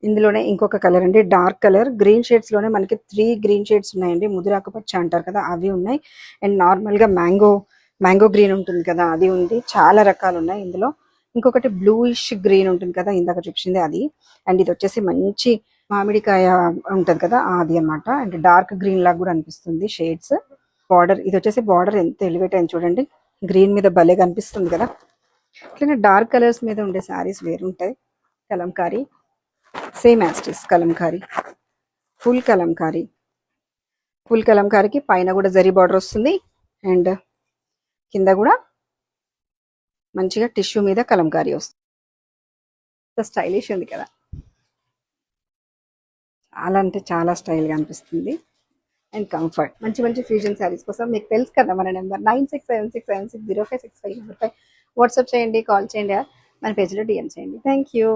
ఇందులోనే ఇంకొక కలర్ అండి, డార్క్ కలర్ గ్రీన్ షేడ్స్ లోనే మనకి 3 గ్రీన్ షేడ్స్ ఉన్నాయండి. ముదురాకు పచ్చ అంటారు కదా అవి ఉన్నాయి. అండ్ నార్మల్ గా మ్యాంగో గ్రీన్ ఉంటుంది కదా అది ఉంది. చాలా రకాలు ఉన్నాయి ఇందులో. ఇంకొకటి బ్లూయిష్ గ్రీన్ ఉంటుంది కదా ఇందాక చూపించింది అది. అండ్ ఇది వచ్చేసి మంచి మామిడికాయ ఉంటది కదా అది అన్నమాట. అండ్ డార్క్ గ్రీన్ లాగా కూడా అనిపిస్తుంది షేడ్స్. బార్డర్ ఇది వచ్చేసి బార్డర్ ఎంత ఎలివేట్ అయింది చూడండి, గ్రీన్ మీద భలే కనిపిస్తుంది కదా. అట్లనే డార్క్ కలర్స్ మీద ఉండే శారీస్ వేరుంటాయి. కలంకారీ సేమ్ యాస్టిస్ కలంకారీ, ఫుల్ కలంకారీ. ఫుల్ కలంకారీకి పైన కూడా జరీ బార్డర్ వస్తుంది. అండ్ కింద కూడా మంచిగా టిష్యూ మీద కలంకారీ వస్తుంది. స్టైలిష్ ఉంది కదా, చాలా అంటే చాలా స్టైల్గా అనిపిస్తుంది. And comfort. మంచి మంచి ఫ్యూజన్ శారీస్ కోసం మీకు తెలుసు కదా మన నెంబర్ 9676760565 నెంబర్పై వాట్సాప్ చేయండి, కాల్ చేయండి, మన పేజ్లో డిఎం చేయండి. Thank you.